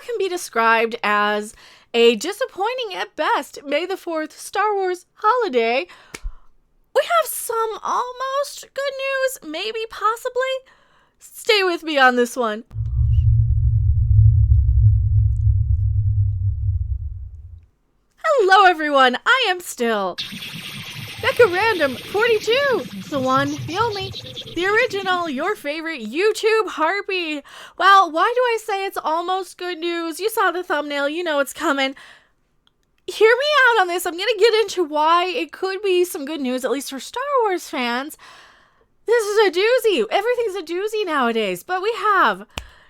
what can be described as a disappointing at best May the 4th Star Wars holiday, we have some almost good news, maybe, possibly. Stay with me on this one. Hello everyone, I am still Becca Random 42, the one, the only, the original, your favorite YouTube harpy. Well, why do I say it's almost good news? You saw the thumbnail, you know it's coming. Hear me out on this. I'm going to get into why it could be some good news, at least for Star Wars fans. This is a doozy. Everything's a doozy nowadays, but we have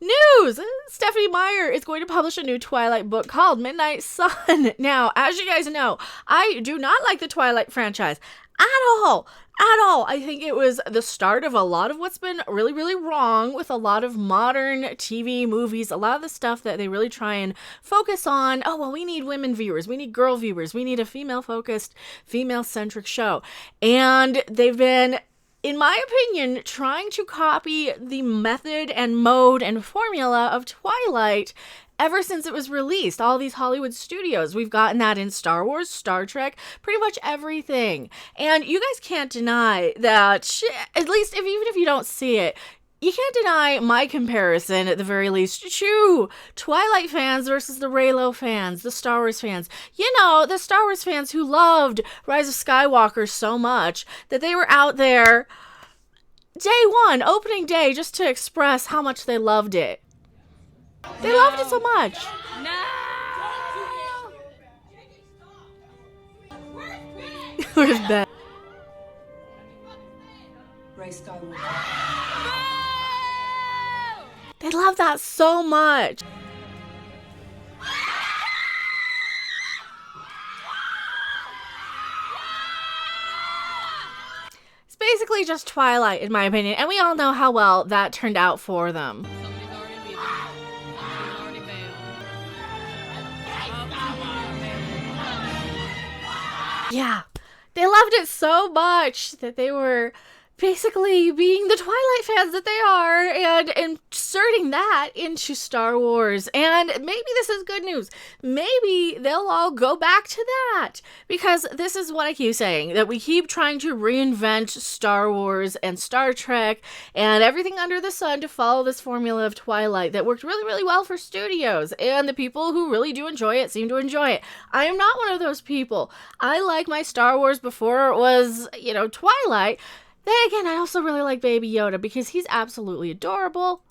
news. Stephenie Meyer is going to publish a new Twilight book called Midnight Sun. Now, as you guys know, I do not like the Twilight franchise at all. I think it was the start of a lot of what's been really, really wrong with a lot of modern TV movies, a lot of the stuff that they really try and focus on. Oh, well, we need women viewers. We need girl viewers. We need a female-focused, female-centric show. And they've been, in my opinion, trying to copy the method and mode and formula of Twilight ever since it was released. All these Hollywood studios, we've gotten that in Star Wars, Star Trek, pretty much everything. And you guys can't deny that, at least even if you don't see it, you can't deny my comparison, at the very least, to Twilight fans versus the Reylo fans, the Star Wars fans. You know, the Star Wars fans who loved Rise of Skywalker so much that they were out there day one, opening day, just to express how much they loved it. They loved it so much. No! Where's Ben? Ray Skywalker. They love that so much. It's basically just Twilight, in my opinion, and we all know how well that turned out for them. Yeah, they loved it so much that they were basically being the Twilight fans that they are and inserting that into Star Wars. And maybe this is good news. Maybe they'll all go back to that, because this is what I keep saying, that we keep trying to reinvent Star Wars and Star Trek and everything under the sun to follow this formula of Twilight that worked really, really well for studios, and the people who really do enjoy it seem to enjoy it. I am not one of those people. I like my Star Wars before it was, Twilight. Then again, I also really like Baby Yoda because he's absolutely adorable.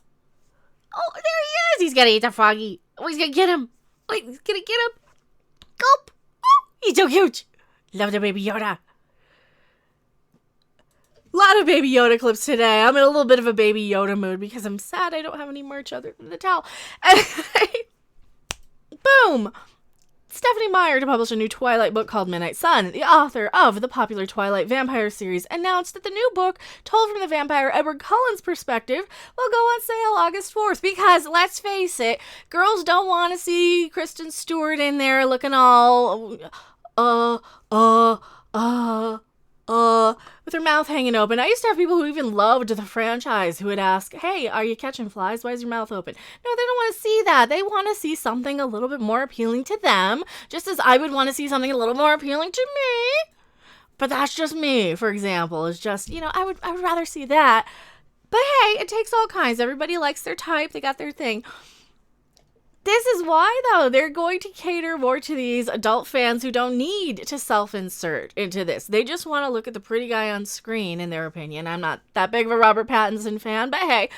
Oh, there he is! He's gonna eat the froggy. Oh, he's gonna get him. Wait, he's gonna get him. Gulp! Oh, he's so cute. Love the Baby Yoda. A lot of Baby Yoda clips today. I'm in a little bit of a Baby Yoda mood because I'm sad I don't have any merch other than the towel. Boom! Stephenie Meyer, to publish a new Twilight book called Midnight Sun, the author of the popular Twilight vampire series, announced that the new book, told from the vampire Edward Cullen's perspective, will go on sale August 4th, because, let's face it, girls don't want to see Kristen Stewart in there looking all, with her mouth hanging open. I used to have people who even loved the franchise who would ask, hey, are you catching flies? Why is your mouth open? No, they don't want to see that. They want to see something a little bit more appealing to them, just as I would want to see something a little more appealing to me. But that's just me, for example. It's just, I would rather see that. But hey, it takes all kinds. Everybody likes their type. They got their thing. This is why, though, they're going to cater more to these adult fans who don't need to self-insert into this. They just want to look at the pretty guy on screen, in their opinion. I'm not that big of a Robert Pattinson fan, but hey,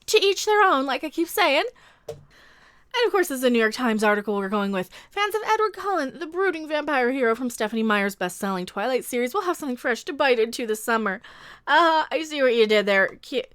to each their own, like I keep saying. And of course, this is a New York Times article we're going with. Fans of Edward Cullen, the brooding vampire hero from Stephenie Meyer's best-selling Twilight series, will have something fresh to bite into this summer. I see what you did there. Cute.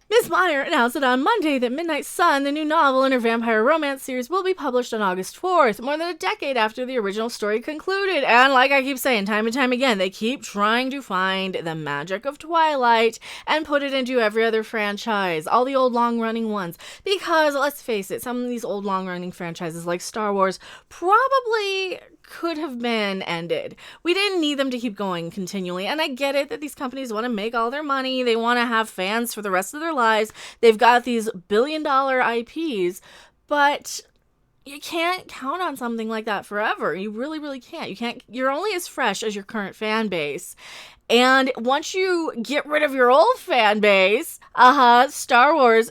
Ms. Meyer announced that on Monday that Midnight Sun, the new novel in her vampire romance series, will be published on August 4th, more than a decade after the original story concluded. And like I keep saying time and time again, they keep trying to find the magic of Twilight and put it into every other franchise, all the old long-running ones. Because, let's face it, some of these old long-running franchises like Star Wars probably could have been ended. We didn't need them to keep going continually. And I get it that these companies want to make all their money. They want to have fans for the rest of their lives. They've got these billion-dollar IPs, but you can't count on something like that forever. You really, really can't. You're only as fresh as your current fan base. And once you get rid of your old fan base, Star Wars,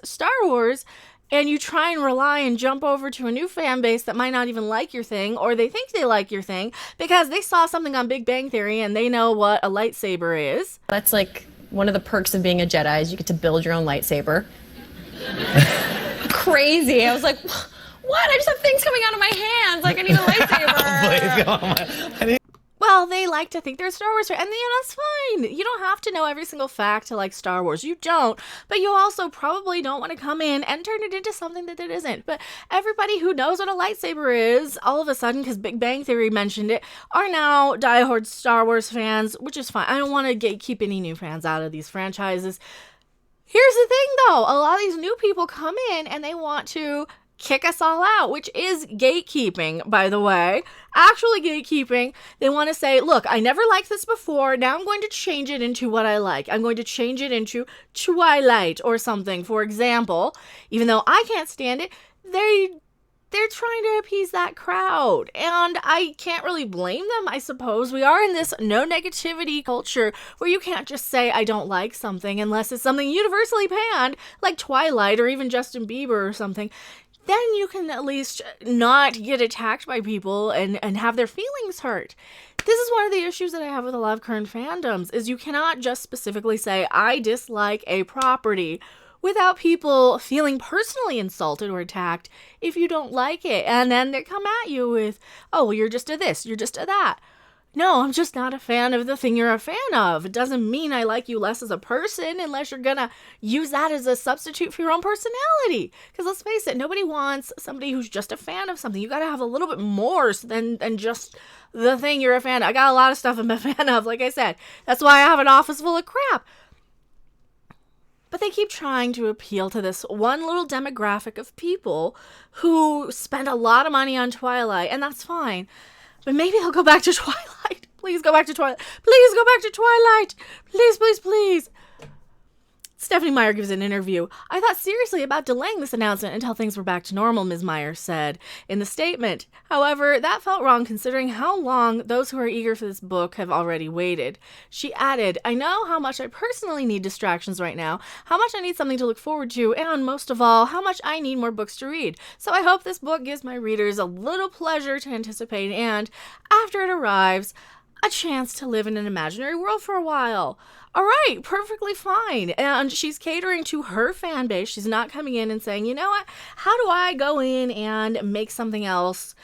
and you try and rely and jump over to a new fan base that might not even like your thing, or they think they like your thing because they saw something on Big Bang Theory and they know what a lightsaber is. That's like one of the perks of being a Jedi is you get to build your own lightsaber. Crazy. I was like, what? I just have things coming out of my hands. Like, I need a lightsaber. Well, they like to think they're Star Wars fans, and that's fine. You don't have to know every single fact to like Star Wars. You don't, but you also probably don't want to come in and turn it into something that it isn't. But everybody who knows what a lightsaber is, all of a sudden, because Big Bang Theory mentioned it, are now diehard Star Wars fans, which is fine. I don't want to gatekeep any new fans out of these franchises. Here's the thing, though. A lot of these new people come in and they want to kick us all out, which is gatekeeping, by the way. Actually gatekeeping. They want to say, look, I never liked this before. Now I'm going to change it into what I like. I'm going to change it into Twilight or something, for example. Even though I can't stand it, they're trying to appease that crowd. And I can't really blame them, I suppose. We are in this no negativity culture where you can't just say I don't like something unless it's something universally panned, like Twilight or even Justin Bieber or something. Then you can at least not get attacked by people and have their feelings hurt. This is one of the issues that I have with a lot of current fandoms, is you cannot just specifically say, I dislike a property, without people feeling personally insulted or attacked if you don't like it. And then they come at you with, oh, well, you're just a this, you're just a that. No, I'm just not a fan of the thing you're a fan of. It doesn't mean I like you less as a person unless you're gonna use that as a substitute for your own personality. Because let's face it, nobody wants somebody who's just a fan of something. You gotta have a little bit more than just the thing you're a fan of. I got a lot of stuff I'm a fan of, like I said. That's why I have an office full of crap. But they keep trying to appeal to this one little demographic of people who spend a lot of money on Twilight, and that's fine. But maybe they'll go back to Twilight. Please go back to Twilight. Please go back to Twilight. Please, please, please. Stephenie Meyer gives an interview. I thought seriously about delaying this announcement until things were back to normal, Ms. Meyer said in the statement. However, that felt wrong considering how long those who are eager for this book have already waited. She added, I know how much I personally need distractions right now, how much I need something to look forward to, and most of all, how much I need more books to read. So I hope this book gives my readers a little pleasure to anticipate and, after it arrives, a chance to live in an imaginary world for a while. All right, perfectly fine. And she's catering to her fan base. She's not coming in and saying, you know what, how do I go in and make something else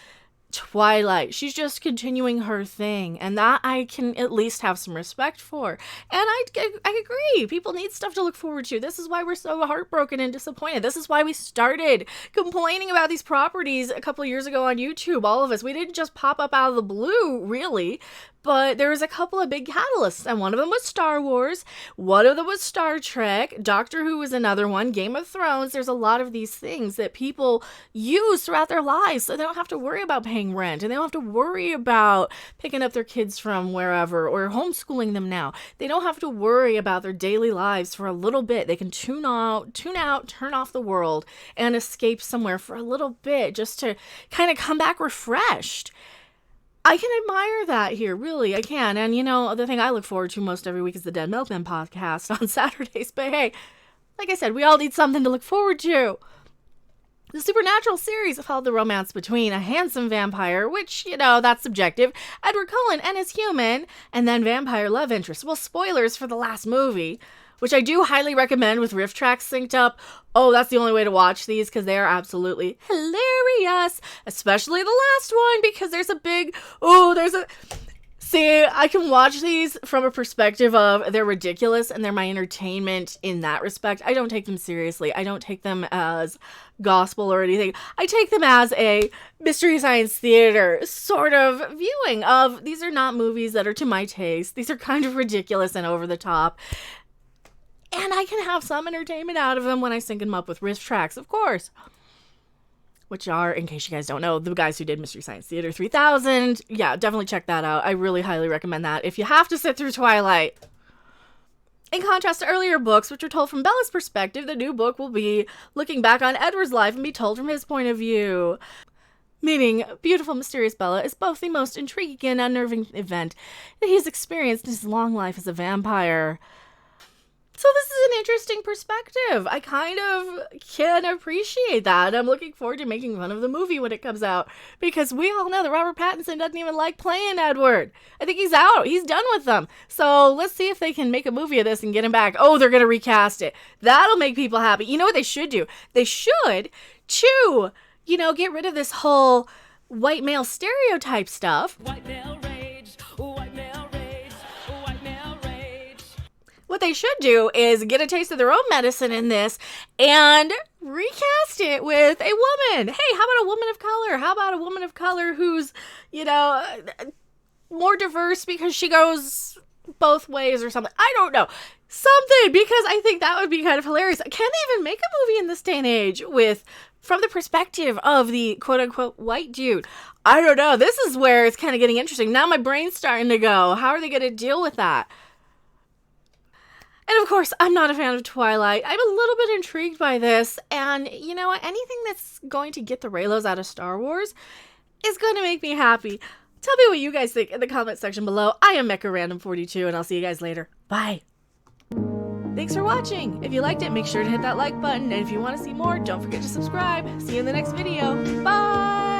Twilight? She's just continuing her thing, and that I can at least have some respect for. And I agree. People need stuff to look forward to. This is why we're so heartbroken and disappointed. This is why we started complaining about these properties a couple of years ago on YouTube. All of us. We didn't just pop up out of the blue, really. But there was a couple of big catalysts, and one of them was Star Wars, one of them was Star Trek, Doctor Who was another one, Game of Thrones. There's a lot of these things that people use throughout their lives, so they don't have to worry about paying rent, and they don't have to worry about picking up their kids from wherever, or homeschooling them now. They don't have to worry about their daily lives for a little bit. They can tune out, turn off the world, and escape somewhere for a little bit, just to kind of come back refreshed. I can admire that here, really, I can. And, you know, the thing I look forward to most every week is the Dead Milkman podcast on Saturdays. But hey, like I said, we all need something to look forward to. The Supernatural series followed the romance between a handsome vampire, which, you know, that's subjective, Edward Cullen and his human, and then vampire love interest. Well, spoilers for the last movie, which I do highly recommend with riff tracks synced up. Oh, that's the only way to watch these, because they are absolutely hilarious. Especially the last one, because See, I can watch these from a perspective of they're ridiculous and they're my entertainment in that respect. I don't take them seriously. I don't take them as gospel or anything. I take them as a Mystery Science Theater sort of viewing of, these are not movies that are to my taste. These are kind of ridiculous and over the top. And I can have some entertainment out of them when I sync them up with riff tracks, of course. which are, in case you guys don't know, the guys who did Mystery Science Theater 3000. Yeah, definitely check that out. I really highly recommend that if you have to sit through Twilight. In contrast to earlier books, which are told from Bella's perspective, the new book will be looking back on Edward's life and be told from his point of view. Meaning, beautiful, mysterious Bella is both the most intriguing and unnerving event that he has experienced in his long life as a vampire. So this is an interesting perspective. I kind of can appreciate that. I'm looking forward to making fun of the movie when it comes out, because we all know that Robert Pattinson doesn't even like playing Edward. I think he's out. He's done with them. So let's see if they can make a movie of this and get him back. Oh, they're going to recast it. That'll make people happy. You know what they should do? They should get rid of this whole white male stereotype stuff. White male rage, white male rage, white male rage. What they should do is get a taste of their own medicine in this and recast it with a woman. Hey, how about a woman of color? How about a woman of color who's, more diverse because she goes both ways or something? I don't know. Something, because I think that would be kind of hilarious. Can they even make a movie in this day and age from the perspective of the quote-unquote white dude? I don't know. This is where it's kind of getting interesting. Now my brain's starting to go. How are they going to deal with that? And of course, I'm not a fan of Twilight. I'm a little bit intrigued by this. And you know what? Anything that's going to get the Reylos out of Star Wars is going to make me happy. Tell me what you guys think in the comment section below. I am MechaRandom42, and I'll see you guys later. Bye. Thanks for watching. If you liked it, make sure to hit that like button. And if you want to see more, don't forget to subscribe. See you in the next video. Bye!